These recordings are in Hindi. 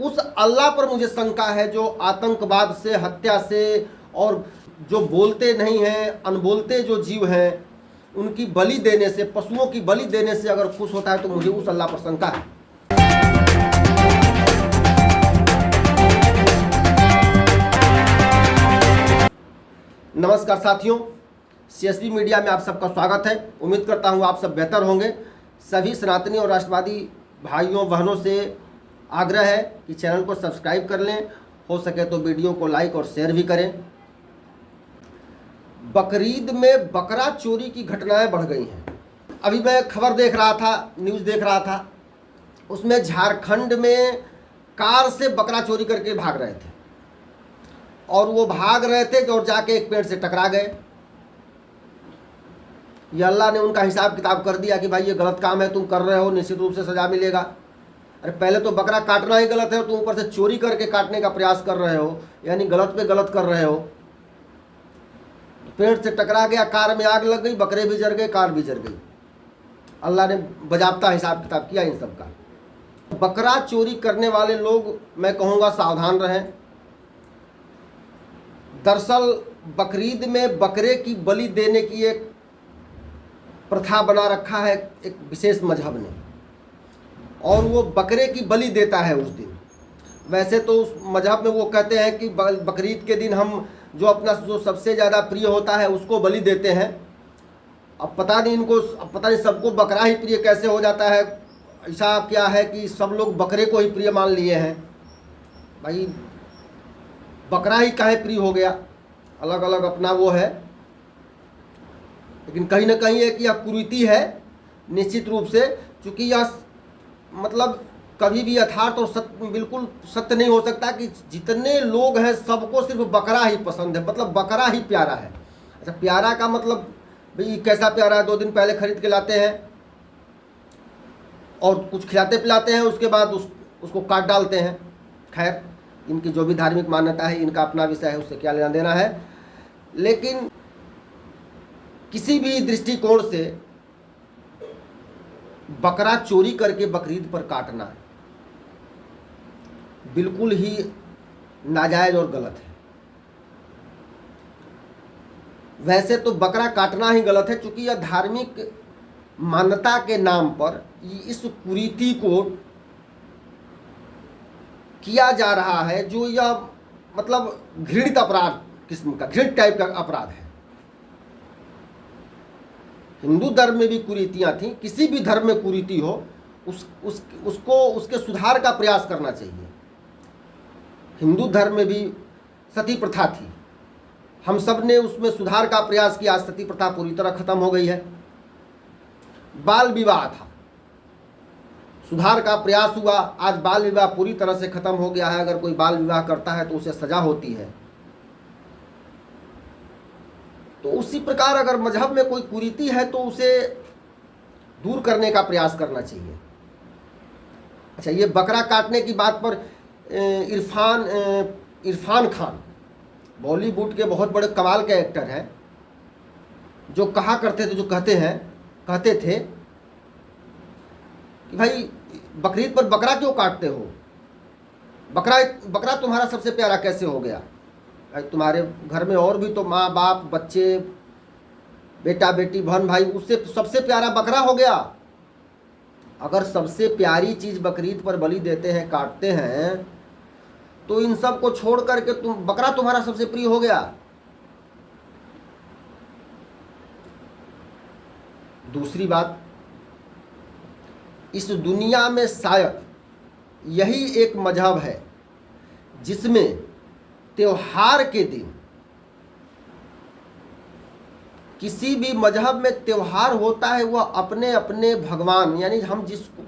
उस अल्लाह पर मुझे शंका है जो आतंकवाद से, हत्या से और जो बोलते नहीं हैं, अनबोलते जो जीव हैं, उनकी बलि देने से, पशुओं की बलि देने से अगर खुश होता है तो मुझे उस अल्लाह पर शंका है। नमस्कार साथियों, CSB मीडिया में आप सबका स्वागत है। उम्मीद करता हूं आप सब बेहतर होंगे। सभी सनातनी और राष्ट्रवादी भाइयों बहनों से आग्रह है कि चैनल को सब्सक्राइब कर लें, हो सके तो वीडियो को लाइक और शेयर भी करें। बकरीद में बकरा चोरी की घटनाएं बढ़ गई हैं। अभी मैं खबर देख रहा था, न्यूज़ देख रहा था, उसमें झारखंड में कार से बकरा चोरी करके भाग रहे थे और वो भाग रहे थे और जाके एक पेड़ से टकरा गए। ये अल्लाह ने उनका हिसाब किताब कर दिया कि भाई ये गलत काम है, तुम कर रहे हो, निश्चित रूप से सजा मिलेगा। अरे पहले तो बकरा काटना ही गलत है, तुम ऊपर से चोरी करके काटने का प्रयास कर रहे हो, यानी गलत पे गलत कर रहे हो। पेड़ से टकरा गया, कार में आग लग गई, बकरे भी जल गए, कार भी जल गई। अल्लाह ने बजाबता हिसाब किताब किया इन सब का। बकरा चोरी करने वाले लोग, मैं कहूँगा, सावधान रहें। दरअसल बकरीद में बकरे की बलि देने की एक प्रथा बना रखा है एक विशेष मजहब ने, और वो बकरे की बलि देता है उस दिन। वैसे तो उस मजहब में वो कहते हैं कि बकरीद के दिन हम जो अपना जो सबसे ज़्यादा प्रिय होता है उसको बलि देते हैं। अब पता नहीं सबको बकरा ही प्रिय कैसे हो जाता है। ऐसा क्या है कि सब लोग बकरे को ही प्रिय मान लिए हैं। भाई बकरा ही काहे प्रिय हो गया, अलग अलग अपना वो है। लेकिन कहीं ना कहीं एक यह कुरीति है निश्चित रूप से, क्योंकि यह मतलब कभी भी यथार्थ और बिल्कुल सत्य नहीं हो सकता कि जितने लोग हैं सबको सिर्फ बकरा ही पसंद है, मतलब बकरा ही प्यारा है। अच्छा, प्यारा का मतलब भाई कैसा प्यारा है? 2 दिन पहले खरीद के लाते हैं और कुछ खिलाते पिलाते हैं, उसके बाद उसको काट डालते हैं। खैर, इनकी जो भी धार्मिक मान्यता है, इनका अपना विषय है, उससे क्या लेना देना है। लेकिन किसी भी दृष्टिकोण से बकरा चोरी करके बकरीद पर काटना बिल्कुल ही नाजायज और गलत है। वैसे तो बकरा काटना ही गलत है, क्योंकि यह धार्मिक मान्यता के नाम पर इस कुरीति को किया जा रहा है, जो यह मतलब घृणित अपराध किस्म का, घृणित टाइप का अपराध है। हिंदू धर्म में भी कुरीतियाँ थी, किसी भी धर्म में कुरीति हो उसको उसके सुधार का प्रयास करना चाहिए। हिंदू धर्म में भी सती प्रथा थी, हम सब ने उसमें सुधार का प्रयास किया। आज सती प्रथा पूरी तरह खत्म हो गई है। बाल विवाह था, सुधार का प्रयास हुआ, आज बाल विवाह पूरी तरह से खत्म हो गया है। अगर कोई बाल विवाह करता है तो उसे सजा होती है। तो उसी प्रकार अगर मजहब में कोई कुरीति है तो उसे दूर करने का प्रयास करना चाहिए। अच्छा, ये बकरा काटने की बात पर इरफान खान बॉलीवुड के बहुत बड़े कमाल के एक्टर हैं, जो कहा करते थे, जो कहते थे कि भाई बकरीद पर बकरा क्यों काटते हो? बकरा तुम्हारा सबसे प्यारा कैसे हो गया? भाई तुम्हारे घर में और भी तो माँ बाप, बच्चे, बेटा बेटी, बहन भाई, उससे सबसे प्यारा बकरा हो गया। अगर सबसे प्यारी चीज़ बकरीद पर बलि देते हैं, काटते हैं, तो इन सब को छोड़ करके बकरा तुम्हारा सबसे प्रिय हो गया। दूसरी बात, इस दुनिया में शायद यही एक मजहब है जिसमें त्योहार के दिन, किसी भी मजहब में त्योहार होता है वह अपने अपने भगवान, यानी हम जिसको,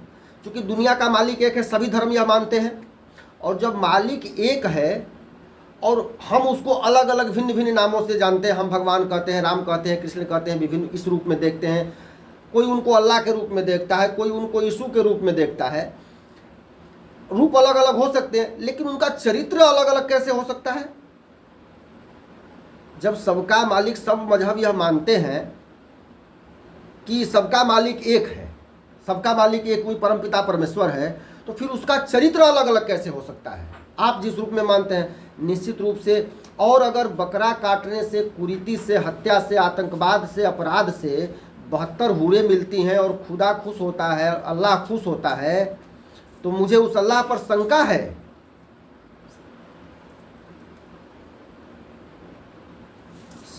चूँकि दुनिया का मालिक एक है, सभी धर्म यह मानते हैं, और जब मालिक एक है और हम उसको अलग अलग भिन्न भिन्न नामों से जानते हैं, हम भगवान कहते हैं, राम कहते हैं, कृष्ण कहते हैं, विभिन्न इस रूप में देखते हैं। कोई उनको अल्लाह के रूप में देखता है, कोई उनको यीशु के रूप में देखता है। रूप अलग अलग हो सकते हैं, लेकिन उनका चरित्र अलग अलग कैसे हो सकता है? जब सबका मालिक, सब मजहब यह मानते हैं कि सबका मालिक एक है, सबका मालिक एक, कोई परमपिता परमेश्वर है, तो तो फिर उसका चरित्र अलग अलग कैसे हो सकता है? आप जिस रूप में मानते हैं निश्चित रूप से। और अगर बकरा काटने से, कुरीति से, हत्या से, आतंकवाद से, अपराध से 72 हूरें मिलती हैं और खुदा खुश होता है, अल्लाह खुश होता है, तो मुझे उस अल्लाह पर शंका है।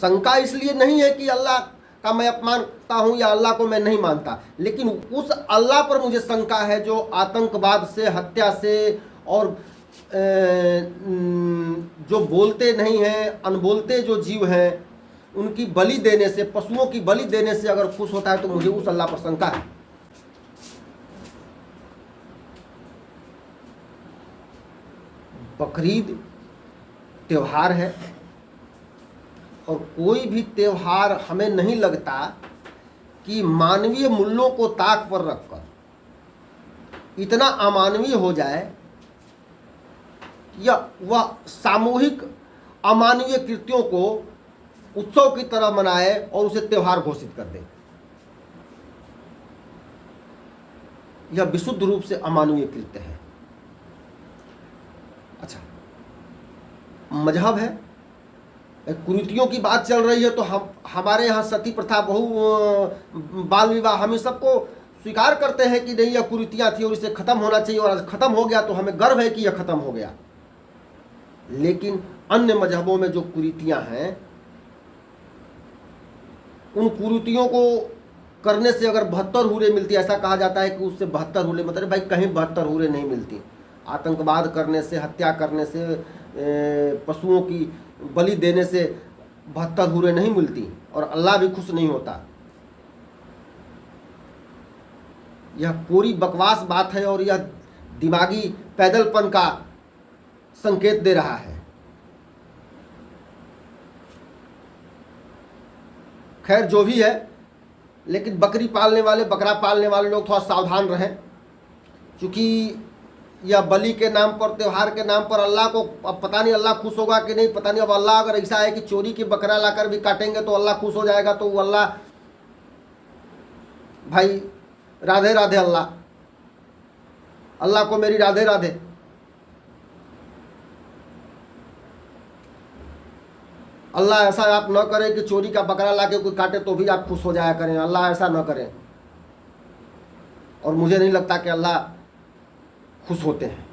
शंका इसलिए नहीं है कि अल्लाह का मैं अपमान करता हूं या अल्लाह को मैं नहीं मानता, लेकिन उस अल्लाह पर मुझे शंका है जो आतंकवाद से, हत्या से और जो बोलते नहीं हैं, अनबोलते जो जीव हैं, उनकी बलि देने से, पशुओं की बलि देने से अगर खुश होता है, तो मुझे उस अल्लाह पर शंका है। बकरीद त्योहार है, और कोई भी त्योहार हमें नहीं लगता कि मानवीय मूल्यों को ताक पर रखकर इतना अमानवीय हो जाए या वह सामूहिक अमानवीय कृत्यों को उत्सव की तरह मनाए और उसे त्योहार घोषित कर दे। यह विशुद्ध रूप से अमानवीय कृत्य है। अच्छा, मजहब है, कुरीतियों की बात चल रही है, तो हमारे यहाँ सती प्रथा, बाल विवाह, हम इस सबको स्वीकार करते हैं कि नहीं, यह कुरीतियाँ थी और इसे खत्म होना चाहिए, और आज खत्म हो गया तो हमें गर्व है कि यह खत्म हो गया। लेकिन अन्य मजहबों में जो कुरीतियाँ हैं, उन कुरीतियों को करने से अगर 72 हूरें मिलती, ऐसा कहा जाता है कि उससे 72 हूरें, मतलब भाई कहीं 72 हूरें नहीं मिलती। आतंकवाद करने से, हत्या करने से, पशुओं की बलि देने से 72 हूरें नहीं मिलती, और अल्लाह भी खुश नहीं होता। यह पूरी बकवास बात है और यह दिमागी पैदलपन का संकेत दे रहा है। खैर जो भी है, लेकिन बकरी पालने वाले, बकरा पालने वाले लोग थोड़ा सावधान रहें, क्योंकि या बलि के नाम पर, त्योहार के नाम पर अल्लाह को, अब पता नहीं अल्लाह खुश होगा कि नहीं, पता नहीं। अब अल्लाह अगर ऐसा है कि चोरी की बकरा लाकर भी काटेंगे तो अल्लाह खुश हो जाएगा, तो वो अल्लाह, भाई राधे राधे अल्लाह, अल्लाह को मेरी राधे राधे। अल्लाह ऐसा आप न करें कि चोरी का बकरा लाके कोई काटे तो भी आप खुश हो जाया करें, अल्लाह ऐसा न करें। और मुझे नहीं लगता कि अल्लाह खुश होते हैं।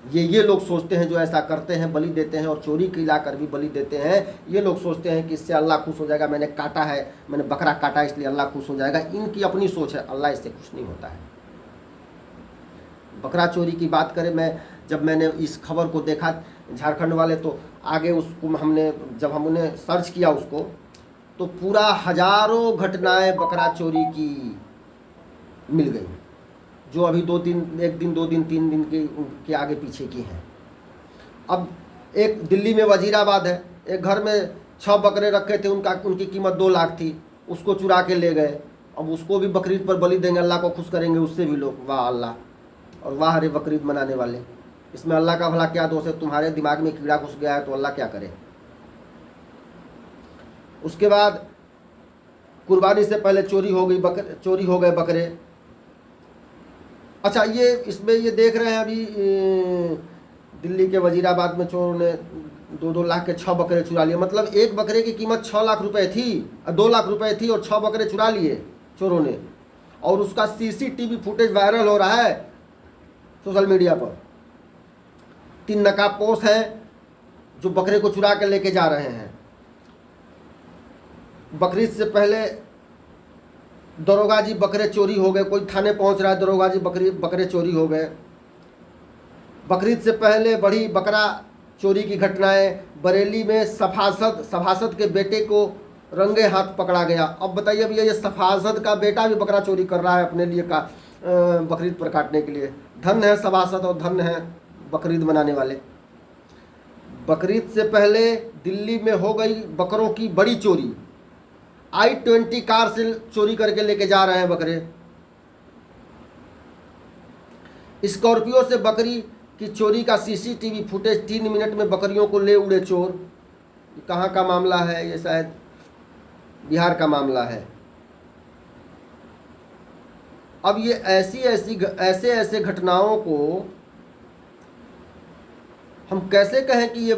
ये लोग सोचते हैं जो ऐसा करते हैं, बलि देते हैं और चोरी की लाकर भी बलि देते हैं, ये लोग सोचते हैं कि इससे अल्लाह खुश हो जाएगा, मैंने काटा है, मैंने बकरा काटा इसलिए अल्लाह खुश हो जाएगा। इनकी अपनी सोच है, अल्लाह इससे खुश नहीं होता है। बकरा चोरी की बात करें, जब मैंने इस खबर को देखा, झारखंड वाले तो आगे उसको जब हमने सर्च किया उसको, तो पूरा हजारों घटनाएं बकरा चोरी की मिल गई, जो अभी 2 दिन, 1 दिन, 2 दिन, 3 दिन के आगे पीछे की हैं। अब एक दिल्ली में वजीराबाद है, एक घर में 6 बकरे रखे थे, उनकी कीमत 2 लाख थी, उसको चुरा के ले गए। अब उसको भी बकरीद पर बलि देंगे, अल्लाह को खुश करेंगे, उससे भी लोग वाह अल्लाह और वाह रे बकरीद मनाने वाले। इसमें अल्लाह का भला क्या दोष है? तुम्हारे दिमाग में कीड़ा घुस गया है तो अल्लाह क्या करे। उसके बाद कुर्बानी से पहले चोरी हो गए बकरे। अच्छा, ये इसमें ये देख रहे हैं अभी दिल्ली के वजीराबाद में चोरों ने 2-2 लाख के 6 बकरे चुरा लिए। मतलब एक बकरे की कीमत 6 लाख रुपए थी, 2 लाख रुपए थी, और 6 बकरे चुरा लिए चोरों ने। और उसका सीसीटीवी फुटेज वायरल हो रहा है सोशल मीडिया पर। 3 नकाबपोश हैं जो बकरे को चुरा के लेके जा रहे हैं। बकरीद से पहले दरोगा जी बकरे चोरी हो गए, कोई थाने पहुंच रहा है, दरोगा जी बकरे चोरी हो गए। बकरीद से पहले बड़ी बकरा चोरी की घटनाएं, बरेली में सभासद के बेटे को रंगे हाथ पकड़ा गया। अब बताइए, अब ये सभासद का बेटा भी बकरा चोरी कर रहा है अपने लिए का बकरीद पर काटने के लिए। धन्य है सभासद और धन्य है बकरीद मनाने वाले। बकरीद से पहले दिल्ली में हो गई बकरों की बड़ी चोरी। i20 कार से चोरी करके लेके जा रहे हैं बकरे। स्कॉर्पियो से बकरी की चोरी का सीसीटीवी फुटेज, 3 मिनट में बकरियों को ले उड़े चोर। कहाँ का मामला है? ये शायद बिहार का मामला है। अब ये ऐसे ऐसे घटनाओं को हम कैसे कहें कि ये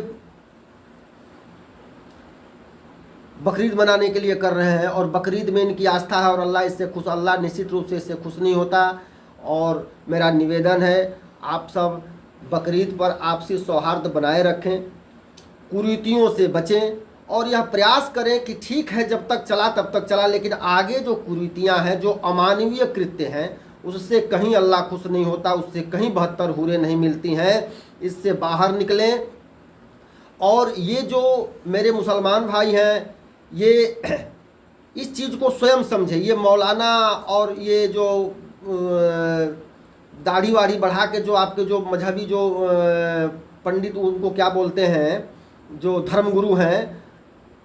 बकरीद मनाने के लिए कर रहे हैं और बकरीद में इनकी आस्था है और अल्लाह इससे खुश, अल्लाह निश्चित रूप से इससे खुश नहीं होता। और मेरा निवेदन है आप सब बकरीद पर आपसी सौहार्द बनाए रखें, कुरीतियों से बचें और यह प्रयास करें कि ठीक है जब तक चला तब तक चला, लेकिन आगे जो कुरीतियां हैं, जो अमानवीय कृत्य हैं, उससे कहीं अल्लाह खुश नहीं होता, उससे कहीं 72 हूरें नहीं मिलती हैं। इससे बाहर निकलें। और ये जो मेरे मुसलमान भाई हैं, ये इस चीज़ को स्वयं समझे। ये मौलाना और ये जो दाढ़ी वाढ़ी बढ़ा के जो आपके जो मजहबी जो पंडित, उनको क्या बोलते हैं, जो धर्मगुरु हैं,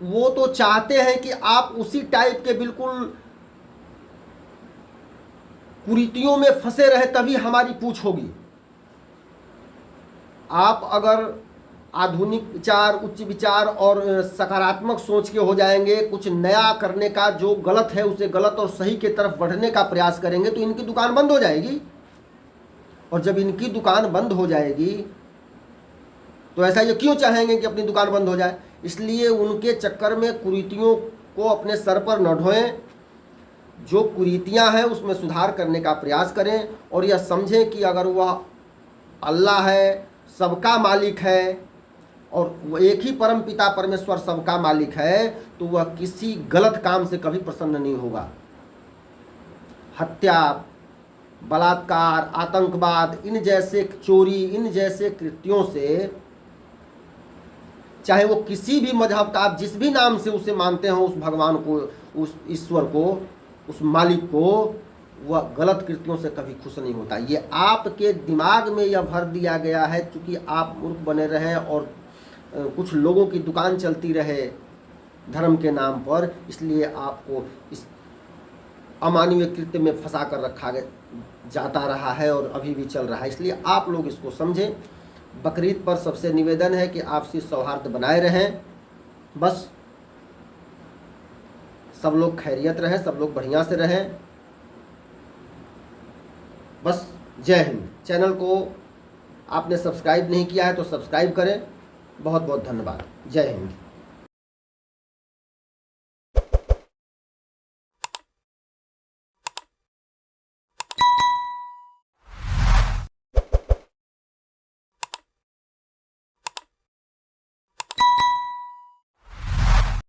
वो तो चाहते हैं कि आप उसी टाइप के बिल्कुल कुरीतियों में फंसे रहे तभी हमारी पूछ होगी। आप अगर आधुनिक विचार, उच्च विचार और सकारात्मक सोच के हो जाएंगे, कुछ नया करने का, जो गलत है उसे गलत और सही के तरफ बढ़ने का प्रयास करेंगे, तो इनकी दुकान बंद हो जाएगी। और जब इनकी दुकान बंद हो जाएगी तो ऐसा ये क्यों चाहेंगे कि अपनी दुकान बंद हो जाए? इसलिए उनके चक्कर में कुरीतियों को अपने सर पर न ढोएं। जो कुरीतियां हैं उसमें सुधार करने का प्रयास करें और यह समझें कि अगर वह अल्लाह है, सबका मालिक है, और वो एक ही परम पिता परमेश्वर सबका मालिक है, तो वह किसी गलत काम से कभी प्रसन्न नहीं होगा। हत्या, बलात्कार, आतंकवाद, इन जैसे चोरी, इन जैसे कृत्यों से, चाहे वो किसी भी मजहब का, आप जिस भी नाम से उसे मानते हो, उस भगवान को, उस ईश्वर को, उस मालिक को, वह गलत कृत्यों से कभी खुश नहीं होता। ये आपके दिमाग में यह भर दिया गया है, क्योंकि आप मूर्ख बने रहे और कुछ लोगों की दुकान चलती रहे धर्म के नाम पर, इसलिए आपको इस अमानवीय कृत्य में फंसा कर रखा जाता रहा है और अभी भी चल रहा है। इसलिए आप लोग इसको समझें। बकरीद पर सबसे निवेदन है कि आपसी सौहार्द बनाए रहें। बस सब लोग खैरियत रहें, सब लोग बढ़िया से रहें। बस जय हिंद। चैनल को आपने सब्सक्राइब नहीं किया है तो सब्सक्राइब करें। बहुत बहुत धन्यवाद। जय हिंद।